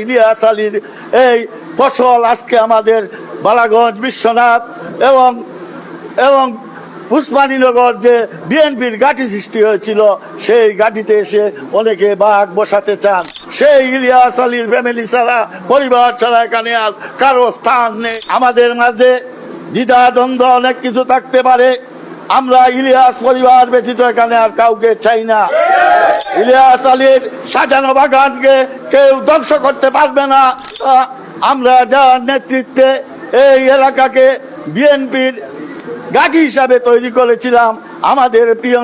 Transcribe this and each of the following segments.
ইলিয়াস আলীর এই ফসল আজকে আমাদের বালাগঞ্জ, বিশ্বনাথ এবং এবং উসমানীনগর যে বিএনপির ঘাঁটি সৃষ্টি হয়েছিল, সেই ঘাঁটিতে এসে অনেকে বাঘ বসাতে চান। সেই ইলিয়াস আলীর ফ্যামিলি ছাড়া, পরিবার ছাড়া এখানে আর কারো স্থান নেই। আমাদের মাঝে দ্বিধা দ্বন্দ্ব অনেক কিছু থাকতে পারে, আমরা ইলিয়াস পরিবার ব্যতীত এখানে আর কাউকে চাই না। ইলিয়াস আলীর সাজানো বাগানকে কেউ ধ্বংস করতে পারবে না। আমরা যার নেতৃত্বে এই এলাকাকে বিএনপির ঘাঁটি হিসাবে তৈরি করেছিলাম, আমাদের প্রিয়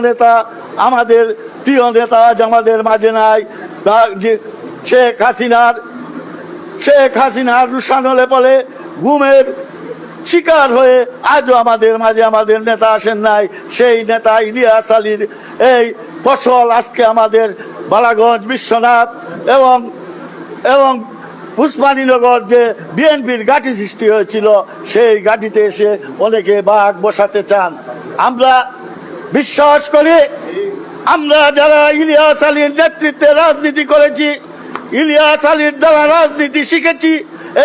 নেতা আজ আমাদের মাঝে নাই। শেখ হাসিনার রুশান হলে পরে ঘুমের শিকার হয়ে আজও আমাদের মাঝে আমাদের নেতা আসেন নাই। সেই নেতা ইলিয়াস আলীর এই ফসল আজকে আমাদের বালাগঞ্জ, বিশ্বনাথ এবং উসমানীনগর যে বিএনপির ঘাঁটি সৃষ্টি হয়েছিল, সেই ঘাঁটিতে এসে অনেকে বাঘ বসাতে চান। আমরা বিশ্বাস করি, আমরা যারা ইলিয়াস আলীর নেতৃত্বে রাজনীতি করেছি, ইলিয়াস আলীর দ্বারা রাজনীতি শিখেছি,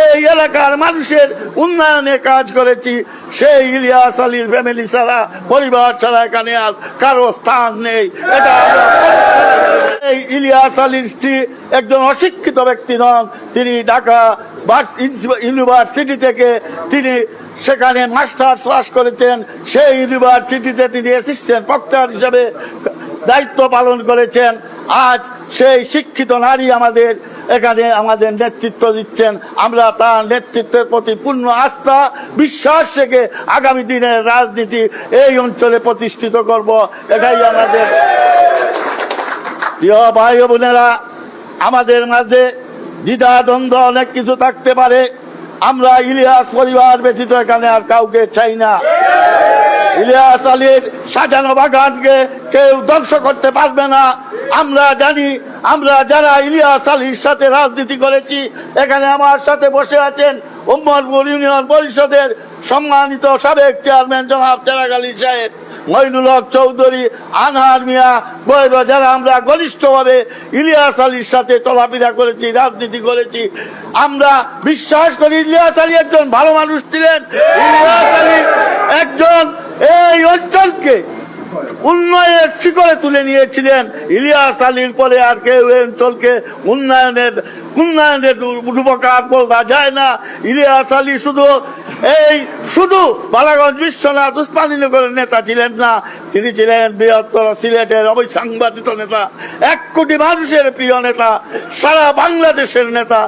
এই এলাকার মানুষের উন্নয়নে কাজ করেছি, সেই ইলিয়াস আলীর ফ্যামিলি ছাড়া, পরিবার ছাড়া এখানে আর কারো স্থান নেই। এটা এই ইলিয়াস আলীর স্ত্রী একজন অশিক্ষিত ব্যক্তি নন। তিনি ঢাকা ইউনিভার্সিটি থেকে তিনি সেখানে মাস্টার্স পাস করেছেন। সেই ইউনিভার্সিটিতে তিনি অ্যাসিস্ট্যান্ট প্রক্টর হিসেবে দায়িত্ব পালন করেছেন। আজ সেই শিক্ষিত নারী আমাদের এখানে আমাদের নেতৃত্ব দিচ্ছেন। আমরা তার নেতৃত্বের প্রতি পূর্ণ আস্থা, বিশ্বাস রেখে আগামী দিনের রাজনীতি এই অঞ্চলে প্রতিষ্ঠিত করব। এটাই আমাদের। প্রিয় ভাই ও বোনেরা, আমাদের মাঝে দ্বিধা দ্বন্দ্ব অনেক কিছু থাকতে পারে, আমরা ইলিয়াস পরিবার ব্যতীত এখানে আর কাউকে চাই না। ইলিয়াস আলীর সাজানো বাগানকে কেউ ধ্বংস করতে পারবে না। আমরা জানি, আমরা যারা ইলিয়াস আলীর সাথে রাজনীতি করেছি, এখানে আমার সাথে বসে আছেন উম্মরপুর ইউনিয়ন পরিষদের সম্মানিত সাবেক চেয়ারম্যান জনাব চেরাগ আলী সাহেব, মইনুল হক চৌধুরী, আনহার মিয়া, যারা আমরা ঘনিষ্ঠভাবে ইলিয়াস আলীর সাথে চলাফেরা করেছি, রাজনীতি করেছি। আমরা বিশ্বাস করি ইলিয়াস আলী একজন ভালো মানুষ ছিলেন। ইলিয়াস আলী একজন এই অঞ্চলকে উন্নয়নের শিখরে তুলে নিয়েছিলেন। ইলিয়াস আলীর পরে আর কেউ এই অঞ্চলকে উন্নয়নের রূপকার বলা যায় না। ইলিয়াস আলী শুধু বালাগঞ্জ, বিশ্বনাথ, উসমানীনগরের নেতা ছিলেন না, তিনি ছিলেন বৃহত্তর সিলেটের অবিসংবাদিত নেতা, 1 কোটি মানুষের প্রিয় নেতা, সারা বাংলাদেশের নেতা।